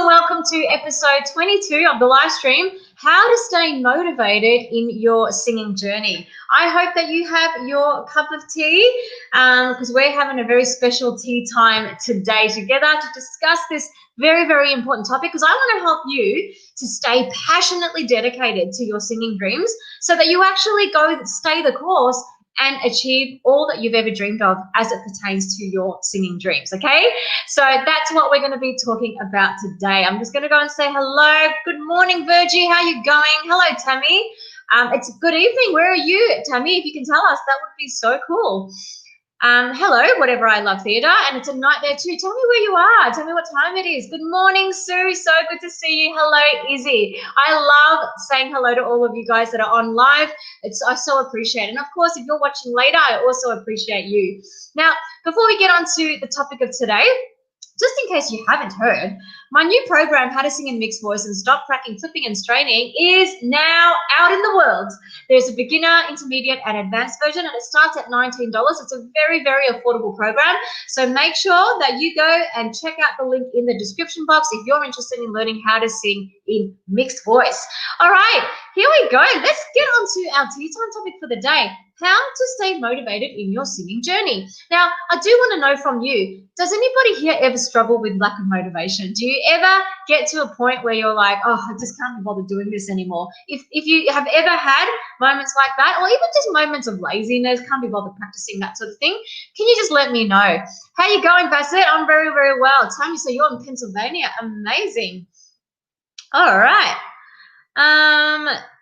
welcome to episode 22 of the live stream, How to Stay Motivated in Your Singing Journey. I hope that you have your cup of tea because we're having a very special tea time today together to discuss this very, very important topic, because I want to help you to stay passionately dedicated to your singing dreams so that you actually stay the course and achieve all that you've ever dreamed of as it pertains to your singing dreams, okay? So that's what we're going to be talking about today. I'm just going to go and say hello. Good morning, Virgie. How are you going? Hello, Tammy. It's good evening. Where are you, Tammy? If you can tell us, that would be so cool. Hello, whatever, I love theatre, and it's a night there too. Tell me where you are. Tell me what time it is. Good morning, Sue. So good to see you. Hello, Izzy. I love saying hello to all of you guys that are on live. I so appreciate it. And of course, if you're watching later, I also appreciate you. Now, before we get on to the topic of today, just in case you haven't heard, my new program, How to Sing in Mixed Voice and Stop Cracking, Flipping and Straining, is now out in the world. There's a beginner, intermediate and advanced version, and it starts at $19. It's a very, very affordable program. So make sure that you go and check out the link in the description box if you're interested in learning how to sing in mixed voice. All right, here we go. Let's get on to our tea time topic for the day. How to stay motivated in your singing journey. Now, I do want to know from you, does anybody here ever struggle with lack of motivation? Do you ever get to a point where you're like, oh, I just can't be bothered doing this anymore? If you have ever had moments like that, or even just moments of laziness, can't be bothered practicing, that sort of thing, can you just let me know? How you going, Bassett? I'm very, very well. Tammy, so you're in Pennsylvania. Amazing. All right.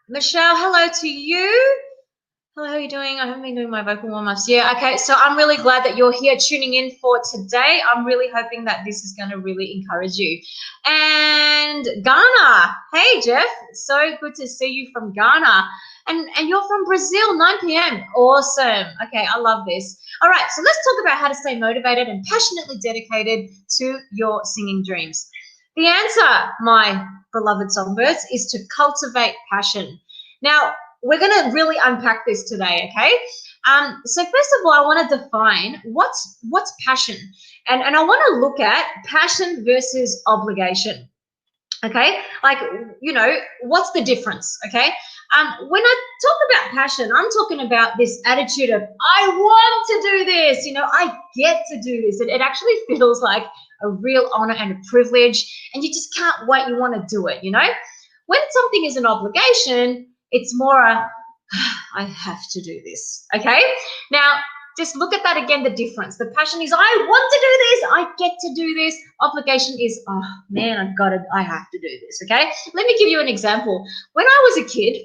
Michelle, hello to you. Hello, how are you doing? I haven't been doing my vocal warm-ups. Yeah, okay, so I'm really glad that you're here tuning in for today. I'm really hoping that this is going to really encourage you. And Ghana, hey, Jeff, so good to see you from Ghana. And you're from Brazil, 9 p.m. Awesome. Okay, I love this. All right, so let's talk about how to stay motivated and passionately dedicated to your singing dreams. The answer, my beloved songbirds, is to cultivate passion. Now, we're going to really unpack this today, okay? So first of all, I want to define what's passion. And I want to look at passion versus obligation, okay? Like, you know, what's the difference, okay? When I talk about passion, I'm talking about this attitude of, I want to do this, you know, I get to do this. It actually feels like a real honor and a privilege, and you just can't wait, you want to do it, you know? When something is an obligation, it's more I have to do this, okay? Now, just look at that again, the difference. The passion is, I want to do this, I get to do this. Obligation is, oh, man, I have to do this, okay? Let me give you an example. When I was a kid,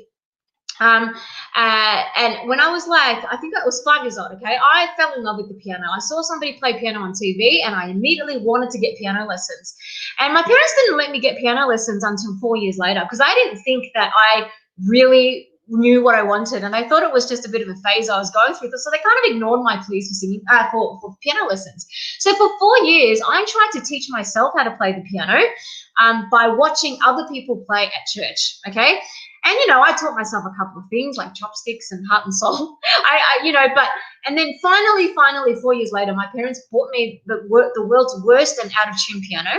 and when I was like, I think I was 5 years old, okay, I fell in love with the piano. I saw somebody play piano on TV, and I immediately wanted to get piano lessons. And my parents didn't let me get piano lessons until 4 years later, because I didn't think that I really knew what I wanted, and I thought it was just a bit of a phase I was going through. So they kind of ignored my pleas for singing, for piano lessons. So for 4 years, I tried to teach myself how to play the piano by watching other people play at church, okay? And, you know, I taught myself a couple of things like chopsticks and heart and soul, and then finally, 4 years later, my parents bought me the world's worst and out of tune piano.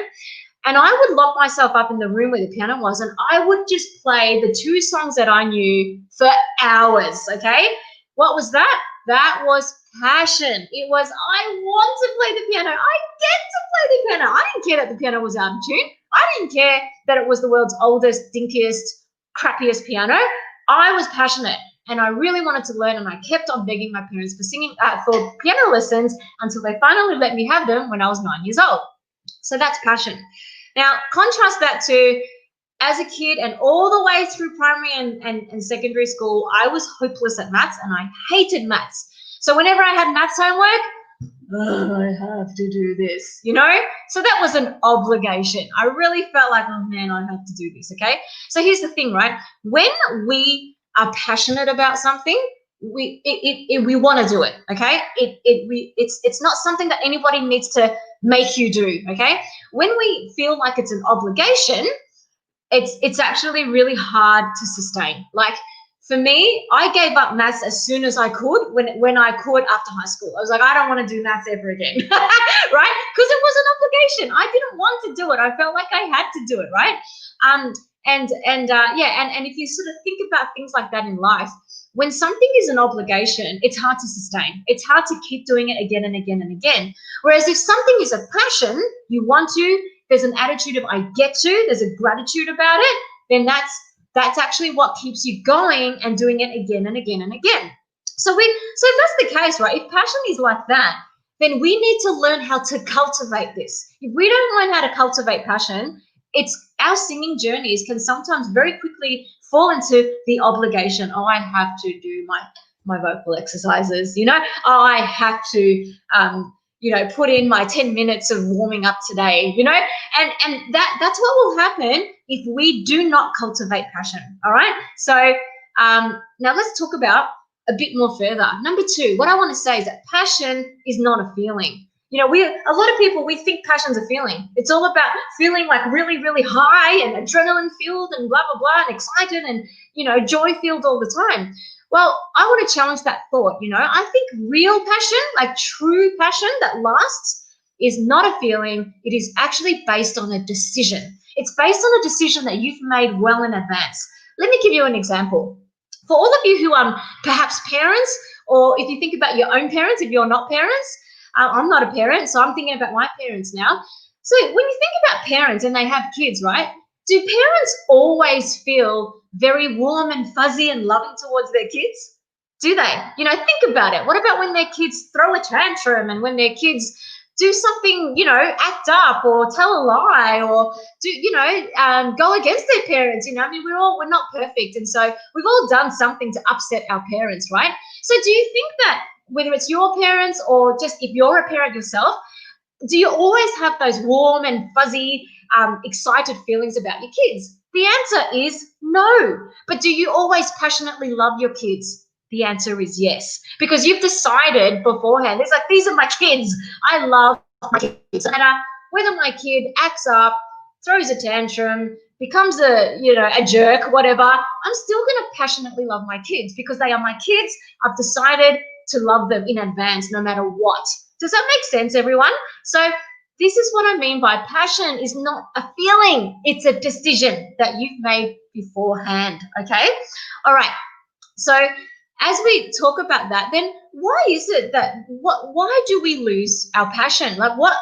And I would lock myself up in the room where the piano was, and I would just play the 2 songs that I knew for hours, okay? What was that? That was passion. It was, I want to play the piano. I get to play the piano. I didn't care that the piano was out of tune. I didn't care that it was the world's oldest, dinkiest, crappiest piano. I was passionate, and I really wanted to learn, and I kept on begging my parents for piano lessons until they finally let me have them when I was 9 years old. So that's passion. Now, contrast that to as a kid and all the way through primary and secondary school, I was hopeless at maths, and I hated maths. So whenever I had maths homework, I have to do this, you know? So that was an obligation. I really felt like, oh man, I have to do this, okay? So here's the thing, right? When we are passionate about something, we want to do it, okay? It's not something that anybody needs to make you do, okay? When we feel like it's an obligation, it's actually really hard to sustain. Like for me, I gave up maths as soon as I could when I could after high school. I was like, I don't want to do maths ever again, right? Because it was an obligation. I didn't want to do it. I felt like I had to do it, right? And if you sort of think about things like that in life, when something is an obligation, it's hard to sustain. It's hard to keep doing it again and again and again. Whereas if something is a passion, you want to, there's an attitude of I get to, there's a gratitude about it, then that's actually what keeps you going and doing it again and again and again. So if that's the case, right, if passion is like that, then we need to learn how to cultivate this. If we don't learn how to cultivate passion, our singing journeys can sometimes very quickly fall into the obligation. Oh, I have to do my vocal exercises, Oh, I have to, put in my 10 minutes of warming up today, and that's what will happen if we do not cultivate passion. All right. So now let's talk about a bit more further. Number 2, what I want to say is that passion is not a feeling. A lot of people, we think passion's a feeling. It's all about feeling like really, really high and adrenaline filled and blah, blah, blah, and excited and, joy filled all the time. Well, I want to challenge that thought. I think real passion, like true passion that lasts, is not a feeling. It is actually based on a decision. It's based on a decision that you've made well in advance. Let me give you an example. For all of you who are perhaps parents, or if you think about your own parents, if you're not parents, I'm not a parent, so I'm thinking about my parents now. So when you think about parents and they have kids, right, do parents always feel very warm and fuzzy and loving towards their kids? Do they? Think about it. What about when their kids throw a tantrum and when their kids do something, act up or tell a lie or go against their parents? We're not perfect. And so we've all done something to upset our parents, right? So do you think that whether it's your parents or just if you're a parent yourself, do you always have those warm and fuzzy, excited feelings about your kids? The answer is no. But do you always passionately love your kids? The answer is yes, because you've decided beforehand. It's like, these are my kids. I love my kids. No matter whether my kid acts up, throws a tantrum, becomes a jerk, whatever, I'm still going to passionately love my kids because they are my kids. I've decided to love them in advance, no matter what. Does that make sense, everyone? So this is what I mean by passion is not a feeling. It's a decision that you've made beforehand, okay? All right. So as we talk about that, then why is it that, why do we lose our passion? Like what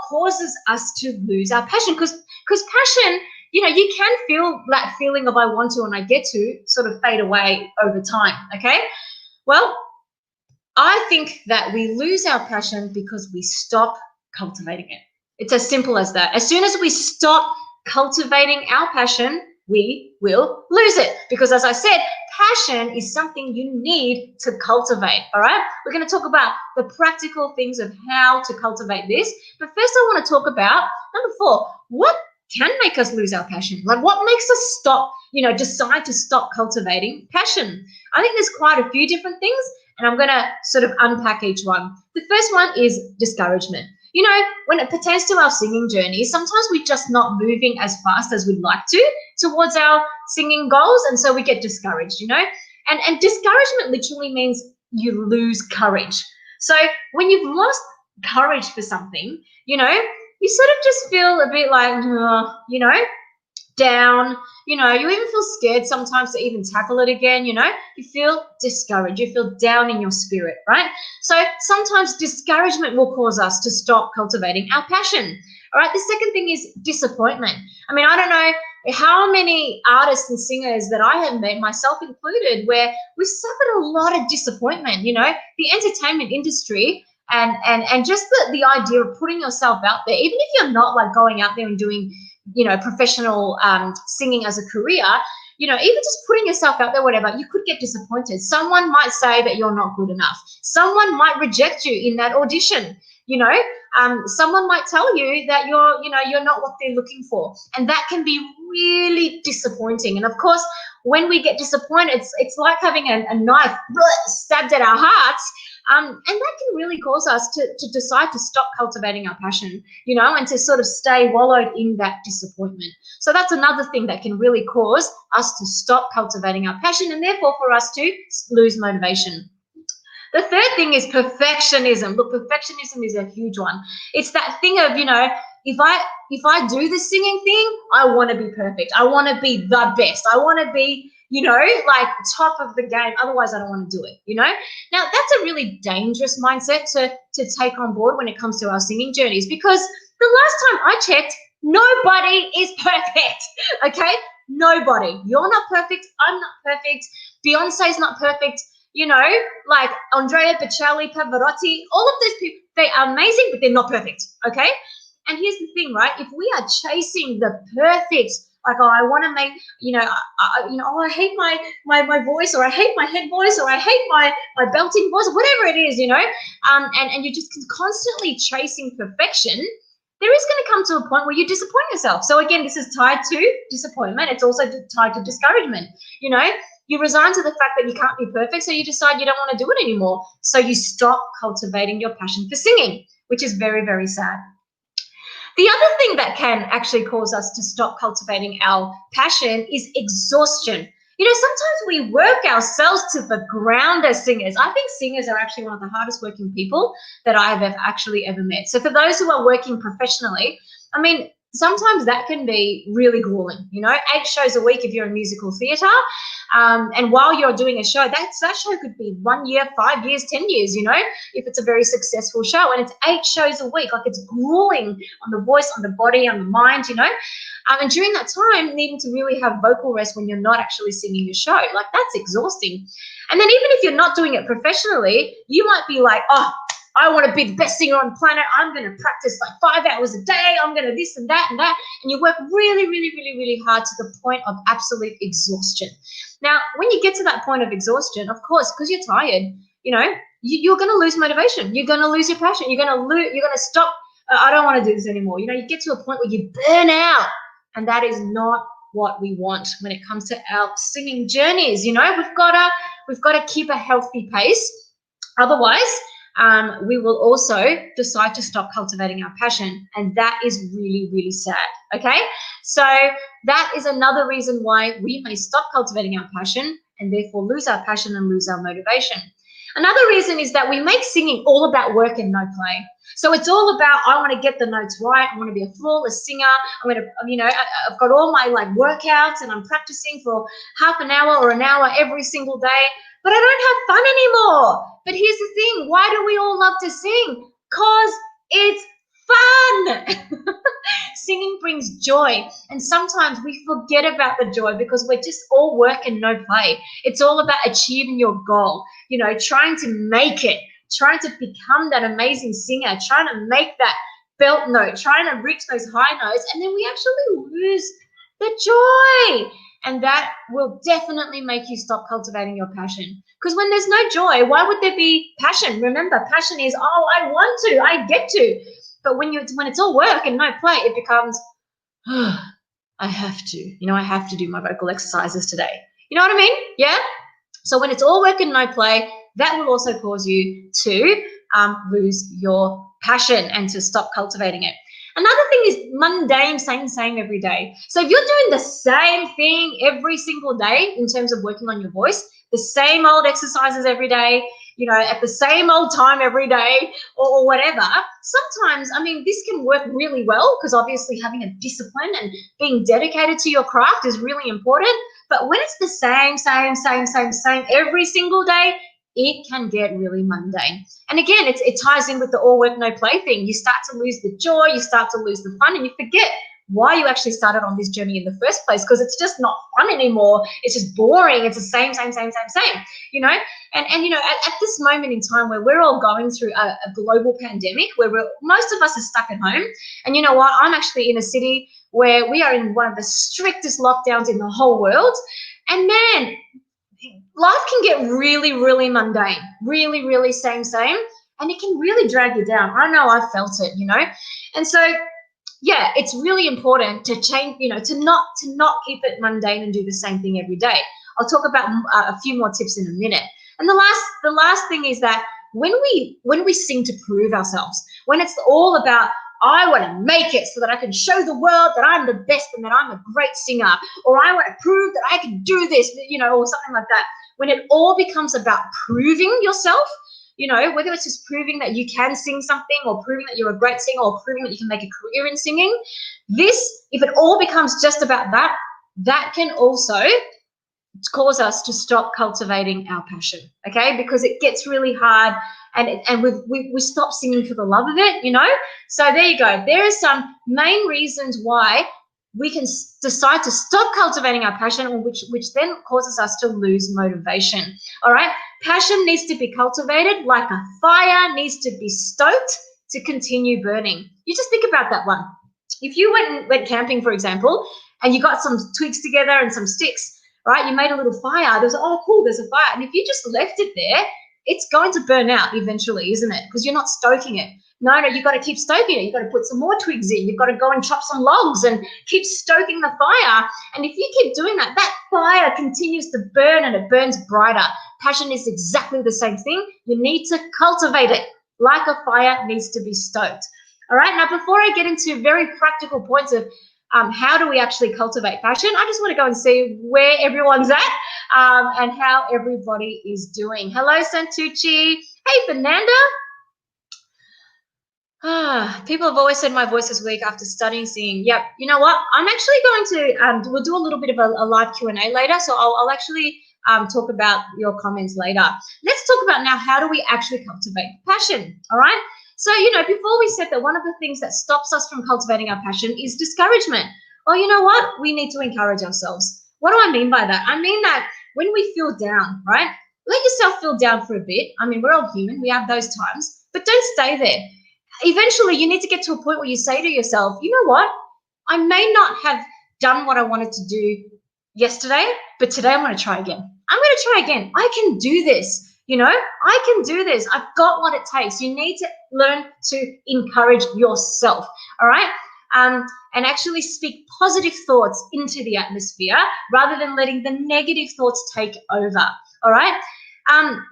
causes us to lose our passion? Because passion, you can feel that feeling of I want to and I get to sort of fade away over time, okay? Well, I think that we lose our passion because we stop cultivating it. It's as simple as that. As soon as we stop cultivating our passion, we will lose it. Because as I said, passion is something you need to cultivate, all right? We're going to talk about the practical things of how to cultivate this. But first I want to talk about, number 4, what can make us lose our passion? Like what makes us stop, decide to stop cultivating passion? I think there's quite a few different things, and I'm going to sort of unpack each one. The first one is discouragement. When it pertains to our singing journey, sometimes we're just not moving as fast as we'd like to towards our singing goals, and so we get discouraged, And discouragement literally means you lose courage. So when you've lost courage for something, you sort of just feel a bit like, down, you even feel scared sometimes to even tackle it again, you feel discouraged, you feel down in your spirit, right? So sometimes discouragement will cause us to stop cultivating our passion. All right, the second thing is disappointment. I mean, I don't know how many artists and singers that I have met, myself included, where we've suffered a lot of disappointment, the entertainment industry and just the idea of putting yourself out there, even if you're not like going out there and doing professional singing as a career, even just putting yourself out there, whatever, you could get disappointed. Someone might say that you're not good enough. Someone might reject you in that audition. Someone might tell you that you're not what they're looking for, and that can be really disappointing. And of course, when we get disappointed, it's like having a knife stabbed at our hearts. And that can really cause us to decide to stop cultivating our passion, and to sort of stay wallowed in that disappointment. So that's another thing that can really cause us to stop cultivating our passion, and therefore for us to lose motivation. The third thing is perfectionism. Look, perfectionism is a huge one. It's that thing of, if if I do the singing thing, I want to be perfect. I want to be the best. I want to be, you know, like top of the game. Otherwise, I don't want to do it, you know. Now, that's a really dangerous mindset to take on board when it comes to our singing journeys, because the last time I checked, nobody is perfect, okay? Nobody. You're not perfect. I'm not perfect. Beyonce's not perfect. You know, like Andrea Bocelli, Pavarotti, all of those people, they are amazing, but they're not perfect, okay? And here's the thing, right? If we are chasing the perfect, like, oh, I want to make, oh, I hate my voice, or I hate my head voice, or I hate my belting voice, or whatever it is, you know, and you're just constantly chasing perfection, there is going to come to a point where you disappoint yourself. So again, this is tied to disappointment. It's also tied to discouragement. You know, you resign to the fact that you can't be perfect, so you decide you don't want to do it anymore. So you stop cultivating your passion for singing, which is very, very sad. The other thing that can actually cause us to stop cultivating our passion is exhaustion. You know, sometimes we work ourselves to the ground as singers. I think singers are actually one of the hardest working people that I have actually ever met. So for those who are working professionally, I mean, sometimes that can be really grueling, you know, 8 shows a week if you're in musical theatre. And while you're doing a show, that show could be 1 year, 5 years, 10 years, you know, if it's a very successful show, and it's 8 shows a week. Like, it's grueling on the voice, on the body, on the mind, you know. And during that time, needing to really have vocal rest when you're not actually singing your show, like, that's exhausting. And then even if you're not doing it professionally, you might be like, oh, I want to be the best singer on the planet. I'm going to practice like 5 hours a day. I'm going to this and that and that. And you work really, really, really, really hard to the point of absolute exhaustion. Now, when you get to that point of exhaustion, of course, because you're tired, you know, you're going to lose motivation. You're going to lose your passion. You're going to stop. I don't want to do this anymore. You know, you get to a point where you burn out, and that is not what we want when it comes to our singing journeys. You know, we've got to keep a healthy pace. Otherwise, we will also decide to stop cultivating our passion, and that is really, really sad, okay? So that is another reason why we may stop cultivating our passion and therefore lose our passion and lose our motivation. Another reason is that we make singing all about work and no play. So it's all about, I want to get the notes right. I want to be a flawless singer. I'm going to, you know, I've got all my like workouts, and I'm practicing for half an hour or an hour every single day, but I don't have fun anymore. But here's the thing, why do we all love to sing? Because it's fun. Singing brings joy, and sometimes we forget about the joy because we're just all work and no play. It's all about achieving your goal, you know, trying to make it, trying to become that amazing singer, trying to make that belt note, trying to reach those high notes, and then we actually lose the joy. And that will definitely make you stop cultivating your passion. Because when there's no joy, why would there be passion? Remember, passion is, oh, I want to, I get to. But when it's all work and no play, it becomes, oh, I have to. You know, I have to do my vocal exercises today. You know what I mean? Yeah? So when it's all work and no play, that will also cause you to lose your passion and to stop cultivating it. Another thing is mundane, same every day. So if you're doing the same thing every single day in terms of working on your voice, the same old exercises every day, you know, at the same old time every day, or whatever, sometimes, I mean, this can work really well because obviously having a discipline and being dedicated to your craft is really important. But when it's the same every single day, it can get really mundane. And again, it ties in with the all work, no play thing. You start to lose the joy, you start to lose the fun, and you forget why you actually started on this journey in the first place, because it's just not fun anymore. It's just boring. It's the same, you know? And you know, at this moment in time where we're all going through a global pandemic, where most of us are stuck at home, and you know what? I'm actually in a city where we are in one of the strictest lockdowns in the whole world, and man, life can get really, really mundane, really same, and it can really drag you down. I know I've felt it, you know? And so, yeah, it's really important to change, you know, to not keep it mundane and do the same thing every day. I'll talk about a few more tips in a minute. And the last thing is that when we sing to prove ourselves, when it's all about, I want to make it so that I can show the world that I'm the best and that I'm a great singer, or I want to prove that I can do this, you know, or something like that. When it all becomes about proving yourself, you know, whether it's just proving that you can sing something or proving that you're a great singer or proving that you can make a career in singing, this, if it all becomes just about that, that can also cause us to stop cultivating our passion, okay? Because it gets really hard and we stop singing for the love of it, you know? So there you go. There are some main reasons why we can decide to stop cultivating our passion, which then causes us to lose motivation, all right? Passion needs to be cultivated like a fire needs to be stoked to continue burning. You just think about that one. If you went camping, for example, and you got some twigs together and some sticks, right? You made a little fire. There was, oh, cool, there's a fire. And if you just left it there, it's going to burn out eventually, isn't it? Because you're not stoking it. No, you've got to keep stoking it. You've got to put some more twigs in. You've got to go and chop some logs and keep stoking the fire. And if you keep doing that, that fire continues to burn and it burns brighter. Passion is exactly the same thing. You need to cultivate it like a fire needs to be stoked. All right, now before I get into very practical points of how do we actually cultivate passion, I just want to go and see where everyone's at and how everybody is doing. Hello, Santucci. Hey, Fernando. People have always said my voice is weak after studying singing. Yep. You know what? I'm actually going to, we'll do a little bit of a live Q&A later, so I'll actually talk about your comments later. Let's talk about now how do we actually cultivate passion, all right? So, you know, before we said that one of the things that stops us from cultivating our passion is discouragement. Well, you know what? We need to encourage ourselves. What do I mean by that? I mean that when we feel down, right? Let yourself feel down for a bit. I mean, we're all human. We have those times, but don't stay there. Eventually, you need to get to a point where you say to yourself, you know what? I may not have done what I wanted to do yesterday, but today I'm going to try again. I'm going to try again. I can do this. You know, I can do this. I've got what it takes. You need to learn to encourage yourself, all right? And actually speak positive thoughts into the atmosphere rather than letting the negative thoughts take over, all right?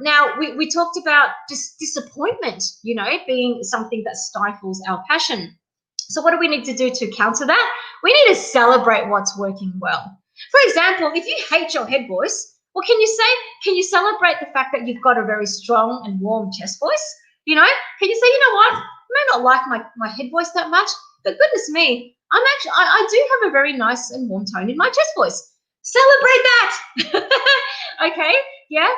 Now, we talked about disappointment, you know, being something that stifles our passion. So what do we need to do to counter that? We need to celebrate what's working well. For example, if you hate your head voice, what can you say? Can you celebrate the fact that you've got a very strong and warm chest voice? You know, can you say, you know what? I may not like my head voice that much, but goodness me, I do have a very nice and warm tone in my chest voice. Celebrate that. Okay, yeah.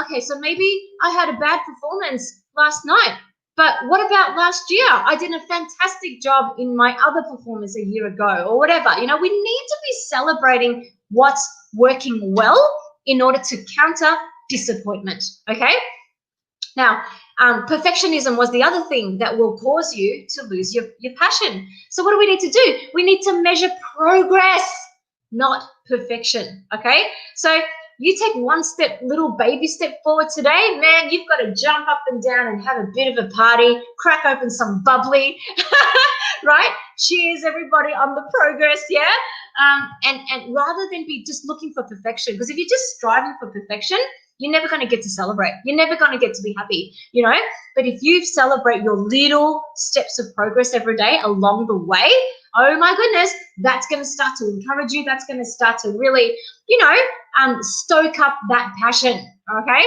Okay, so maybe I had a bad performance last night, but what about last year? I did a fantastic job in my other performance a year ago or whatever. You know, we need to be celebrating what's working well in order to counter disappointment, okay? Now, perfectionism was the other thing that will cause you to lose your passion. So what do we need to do? We need to measure progress, not perfection, okay? So you take one little baby step forward today, man, you've got to jump up and down and have a bit of a party, crack open some bubbly, right? Cheers, everybody, on the progress, yeah? And rather than be just looking for perfection, because if you're just striving for perfection, you're never going to get to celebrate. You're never going to get to be happy, you know? But if you celebrate your little steps of progress every day along the way, oh my goodness, that's going to start to encourage you. That's going to start to really, you know, stoke up that passion, okay?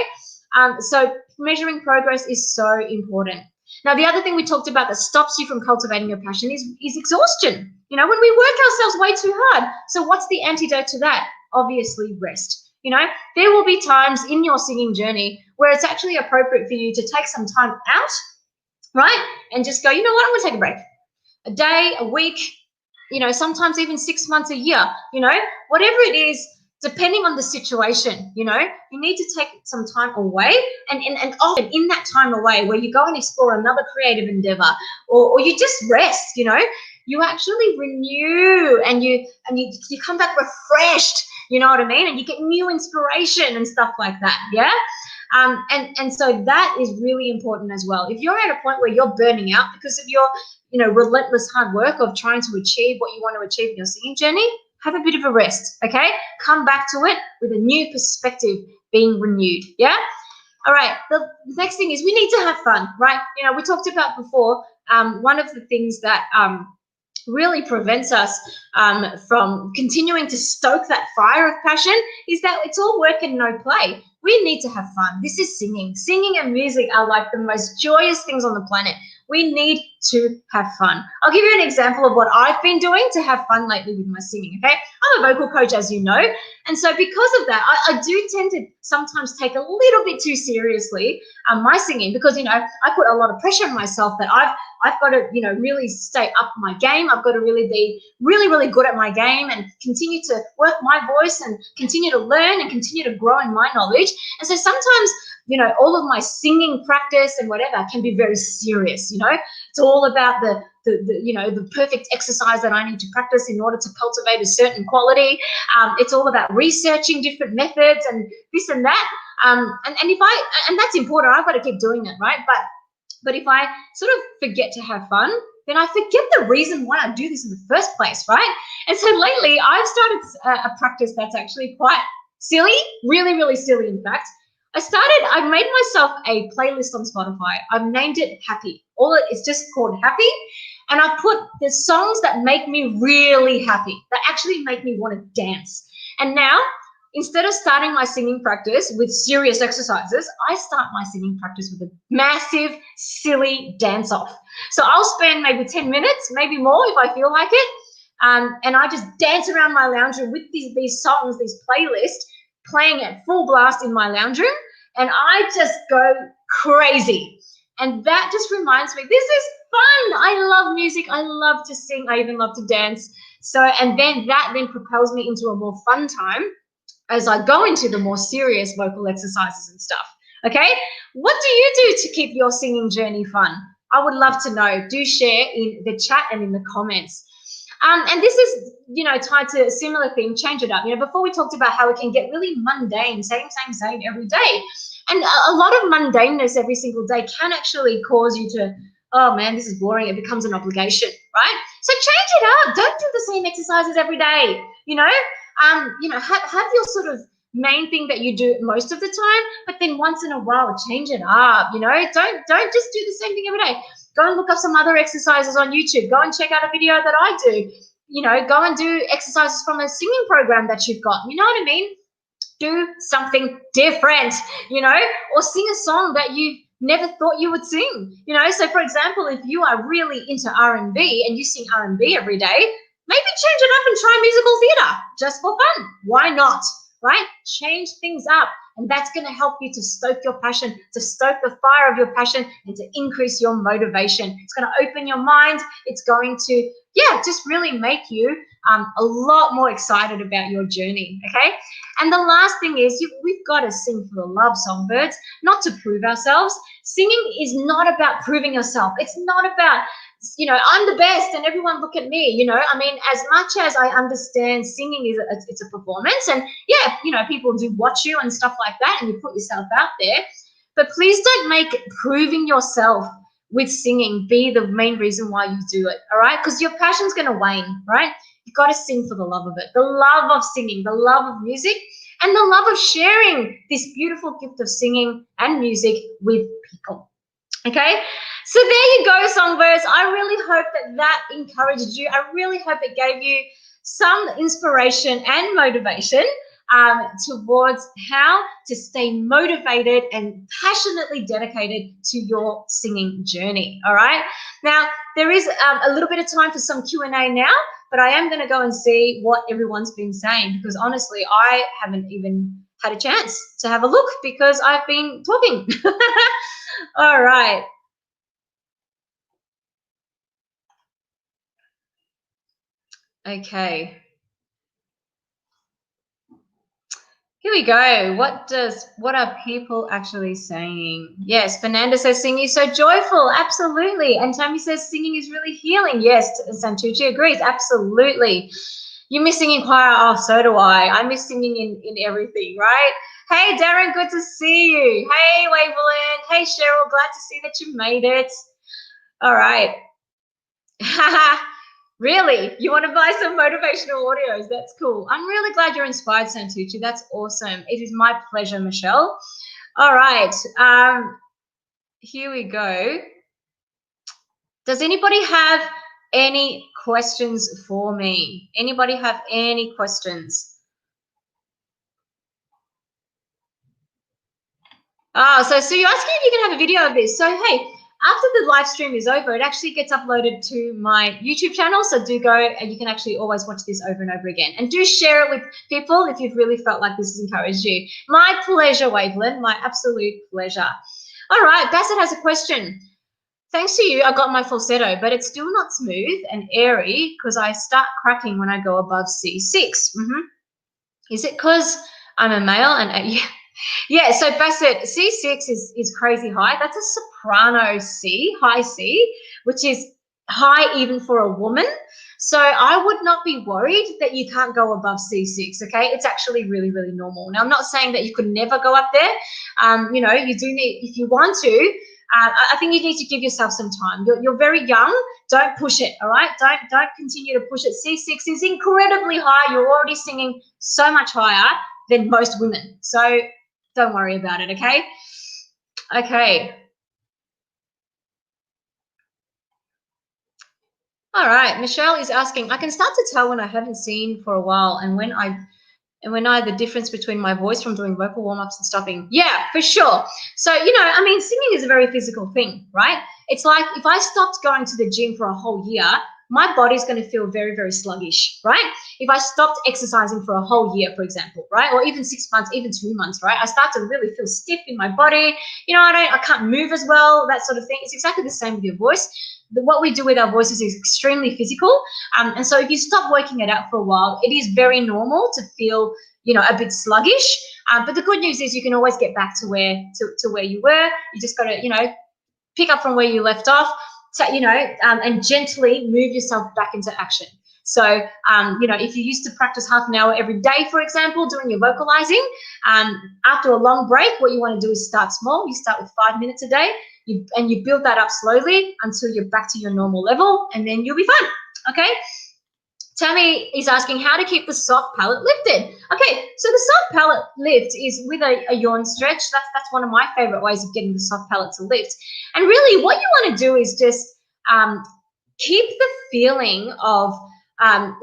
So measuring progress is so important. Now, the other thing we talked about that stops you from cultivating your passion is exhaustion. You know, when we work ourselves way too hard. So what's the antidote to that? Obviously, rest. You know, there will be times in your singing journey where it's actually appropriate for you to take some time out, right? And just go, you know what, I'm going to take a break. A day, a week, you know, sometimes even 6 months, a year, you know, whatever it is, depending on the situation, you know, you need to take some time away and often in that time away where you go and explore another creative endeavor or you just rest, you know, you actually renew and you come back refreshed, you know what I mean? And you get new inspiration and stuff like that, yeah? And so that is really important as well. If you're at a point where you're burning out because of your, you know, relentless hard work of trying to achieve what you want to achieve in your singing journey, have a bit of a rest, okay? Come back to it with a new perspective being renewed, yeah? All right, the next thing is we need to have fun, right? You know, we talked about before, one of the things that really prevents us from continuing to stoke that fire of passion is that it's all work and no play. We need to have fun. This is singing. Singing and music are like the most joyous things on the planet. We need to have fun. I'll give you an example of what I've been doing to have fun lately with my singing, okay? I'm a vocal coach, as you know, and so because of that, I do tend to sometimes take a little bit too seriously my singing, because, you know, I put a lot of pressure on myself that I've got to, you know, really stay up my game. I've got to really be really, really good at my game and continue to work my voice and continue to learn and continue to grow in my knowledge. And so sometimes, you know, all of my singing practice and whatever can be very serious, you know. It's all about the you know, the perfect exercise that I need to practice in order to cultivate a certain quality. It's all about researching different methods and this and that. And that's important. I've got to keep doing it, right? But if I sort of forget to have fun, then I forget the reason why I do this in the first place, right? And so lately I've started a practice that's actually quite silly, really, really silly, in fact. I made myself a playlist on Spotify. I've named it Happy. It's just called Happy. And I've put the songs that make me really happy, that actually make me want to dance. And now, instead of starting my singing practice with serious exercises, I start my singing practice with a massive, silly dance off. So I'll spend maybe 10 minutes, maybe more if I feel like it. And I just dance around my lounge room with these songs, these playlists, playing at full blast in my lounge room. And I just go crazy. And that just reminds me, this is fun. I love music. I love to sing. I even love to dance. So, and then that then propels me into a more fun time as I go into the more serious vocal exercises and stuff. Okay, what do you do to keep your singing journey fun? I would love to know. Do share in the chat and in the comments. And this is, you know, tied to a similar thing, change it up. You know, before we talked about how it can get really mundane, same every day. And a lot of mundaneness every single day can actually cause you to, oh man, this is boring. It becomes an obligation, right? So change it up. Don't do the same exercises every day, you know? Have your sort of main thing that you do most of the time, but then once in a while, change it up, you know? Don't just do the same thing every day. Go and look up some other exercises on YouTube. Go and check out a video that I do. You know, go and do exercises from a singing program that you've got. You know what I mean? Do something different, you know, or sing a song that you never thought you would sing, you know. So for example, if you are really into R&B and you sing R&B every day, maybe change it up and try musical theater just for fun. Why not, right? Change things up, and that's going to help you to stoke your passion, to stoke the fire of your passion, and to increase your motivation. It's going to open your mind. It's going to, yeah, just really make you a lot more excited about your journey, okay? And the last thing is we've got to sing for the love, songbirds, not to prove ourselves. Singing is not about proving yourself. It's not about, you know, I'm the best and everyone look at me, you know. I mean, as much as I understand singing it's a performance, and yeah, you know, people do watch you and stuff like that, and you put yourself out there, but please don't make proving yourself with singing be the main reason why you do it, all right? Because your passion's going to wane, right? You've got to sing for the love of it, the love of singing, the love of music, and the love of sharing this beautiful gift of singing and music with people. Okay, so there you go, songbirds. I really hope that encouraged you. I really hope it gave you some inspiration and motivation towards how to stay motivated and passionately dedicated to your singing journey. All right, now there is a little bit of time for some Q&A now, but I am going to go and see what everyone's been saying, because honestly I haven't even had a chance to have a look because I've been talking. All right. Okay. Here we go. What are people actually saying? Yes, Fernando says singing is so joyful. Absolutely. And Tammy says singing is really healing. Yes, Santucci agrees. Absolutely. You miss singing choir. Oh, so do I. I miss singing in everything, right? Hey, Darren, good to see you. Hey, Waveland. Hey, Cheryl, glad to see that you made it. All right. Really? You want to buy some motivational audios? That's cool. I'm really glad you're inspired, Santucci. That's awesome. It is my pleasure, Michelle. All right. Here we go. Does anybody have any questions for me? Anybody have any questions? Oh, so you're asking if you can have a video of this. So, hey, after the live stream is over, it actually gets uploaded to my YouTube channel. So do go and you can actually always watch this over and over again. And do share it with people if you've really felt like this has encouraged you. My pleasure, Wavelin, my absolute pleasure. All right, Bassett has a question. Thanks to you, I got my falsetto, but it's still not smooth and airy because I start cracking when I go above C6. Is it because I'm a male and yeah, so Bassett, C6 is crazy high. That's a soprano C, high C, which is high even for a woman. So I would not be worried that you can't go above C6, okay? It's actually really, really normal. Now, I'm not saying that you could never go up there. You know, you do need, if you want to, I think you need to give yourself some time. You're very young. Don't push it, all right? Don't continue to push it. C6 is incredibly high. You're already singing so much higher than most women. So don't worry about it, okay? Okay. All right. Michelle is asking, I can start to tell when I haven't seen for a while and when the difference between my voice from doing vocal warm-ups and stopping. Yeah, for sure. So, you know, I mean, singing is a very physical thing, right? It's like if I stopped going to the gym for a whole year, my body's going to feel very, very sluggish, right? If I stopped exercising for a whole year, for example, right? Or even 6 months, even 2 months, right? I start to really feel stiff in my body. You know, I can't move as well, that sort of thing. It's exactly the same with your voice. What we do with our voices is extremely physical. And so if you stop working it out for a while, it is very normal to feel, you know, a bit sluggish. But the good news is you can always get back to where you were. You just got to, you know, pick up from where you left off, you know, and gently move yourself back into action. So, you know, if you used to practice half an hour every day, for example, doing your vocalizing, after a long break, what you want to do is start small. You start with 5 minutes a day, and you build that up slowly until you're back to your normal level, and then you'll be fine, okay? Tammy is asking how to keep the soft palate lifted. Okay, so the soft palate lift is with a yawn stretch. That's one of my favorite ways of getting the soft palate to lift. And really what you want to do is just keep the feeling of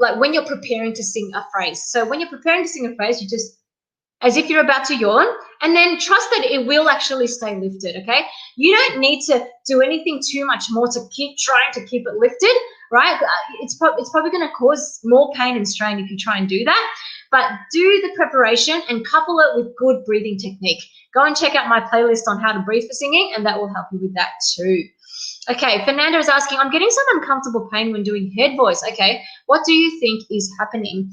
like when you're preparing to sing a phrase. So when you're preparing to sing a phrase, you just, as if you're about to yawn, and then trust that it will actually stay lifted, okay? You don't need to do anything too much more to keep trying to keep it lifted, right? It's probably going to cause more pain and strain if you try and do that, but do the preparation and couple it with good breathing technique. Go and check out my playlist on how to breathe for singing, and that will help you with that too. Okay, Fernando is asking, I'm getting some uncomfortable pain when doing head voice. Okay, what do you think is happening?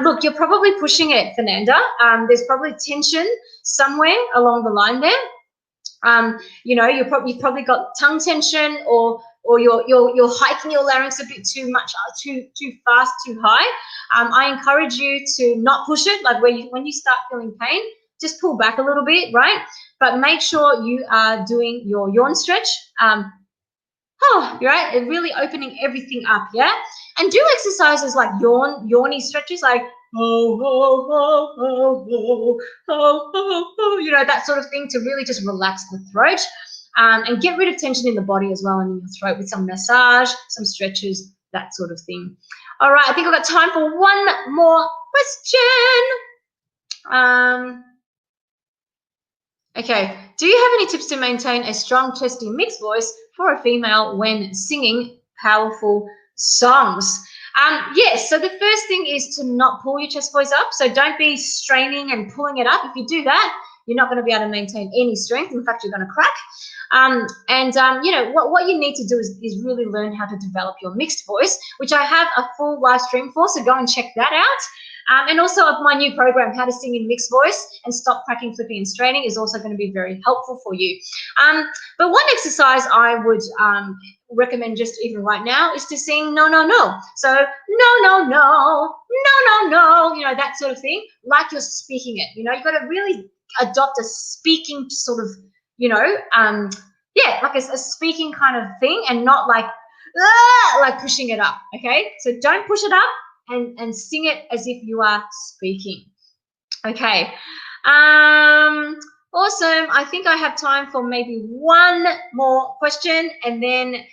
Look, you're probably pushing it, Fernando. There's probably tension somewhere along the line there. You know, you've probably got tongue tension, or you're hiking your larynx a bit too much, too fast, too high. I encourage you to not push it. Like when you start feeling pain, just pull back a little bit, right? But make sure you are doing your yawn stretch. You're right, and really opening everything up, yeah? And do exercises like yawny stretches, like you know, that sort of thing, to really just relax the throat, and get rid of tension in the body as well and in your throat with some massage, some stretches, that sort of thing. All right, I think I've got time for one more question. Okay, do you have any tips to maintain a strong, chesty, mixed voice for a female when singing powerful songs? Yes, so the first thing is to not pull your chest voice up. So don't be straining and pulling it up. If you do that, you're not going to be able to maintain any strength. In fact, you're going to crack. You know, what you need to do is really learn how to develop your mixed voice, which I have a full live stream for, so go and check that out. And also of my new program, How to Sing in Mixed Voice and Stop Cracking, Flipping and Straining, is also going to be very helpful for you. But one exercise I would recommend just even right now is to sing no, no, no. So no, no, no, no, no, no, you know, that sort of thing, like you're speaking it. You know, you've got to really adopt a speaking sort of, you know, yeah, like a speaking kind of thing, and not like pushing it up, okay? So don't push it up, and sing it as if you are speaking. Okay. Awesome. I think I have time for maybe one more question, and then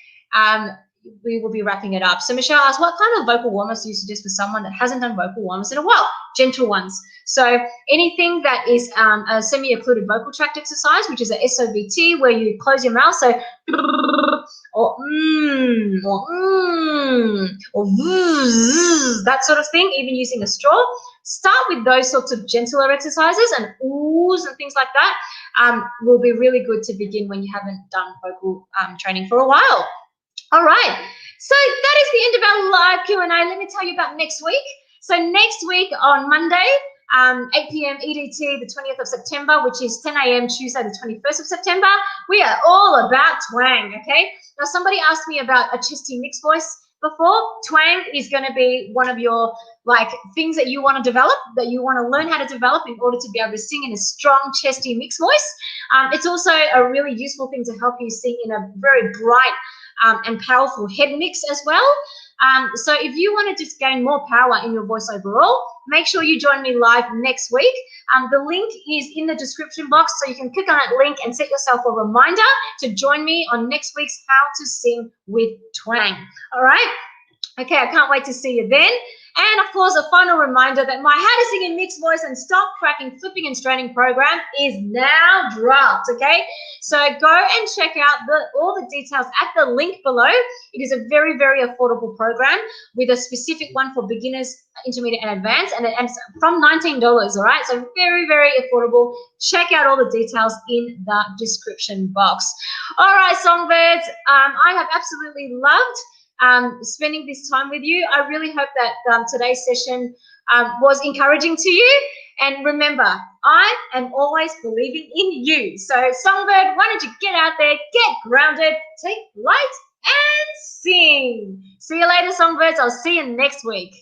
we will be wrapping it up. So Michelle asked, what kind of vocal warm-ups do you suggest for someone that hasn't done vocal warm-ups in a while? Gentle ones. So anything that is a semi-occluded vocal tract exercise, which is a SOVT, where you close your mouth, so or or that sort of thing, even using a straw. Start with those sorts of gentler exercises, and oohs and things like that will be really good to begin when you haven't done vocal training for a while. All right, so that is the end of our live Q&A. Let me tell you about next week. So next week on Monday, 8 p.m. EDT, the 20th of September, which is 10 a.m. Tuesday, the 21st of September, we are all about Twang, okay? Now, somebody asked me about a chesty mixed voice before. Twang is going to be one of your things that you want to develop, that you want to learn how to develop in order to be able to sing in a strong chesty mixed voice. It's also a really useful thing to help you sing in a very bright and powerful head mix as well. So if you want to just gain more power in your voice overall, make sure you join me live next week. The link is in the description box, so you can click on that link and set yourself a reminder to join me on next week's How to Sing with Twang. All right? Okay, I can't wait to see you then. And, of course, a final reminder that my How to Sing in Mixed Voice and Stop Cracking, Flipping and Straining program is now dropped, okay? So go and check out all the details at the link below. It is a very, very affordable program with a specific one for beginners, intermediate, and advanced, and it's from $19, all right? So very, very affordable. Check out all the details in the description box. All right, songbirds, I have absolutely loved spending this time with you. I really hope that today's session was encouraging to you. And remember, I am always believing in you. So songbird, why don't you get out there, get grounded, take flight, and sing. See you later, songbirds. I'll see you next week.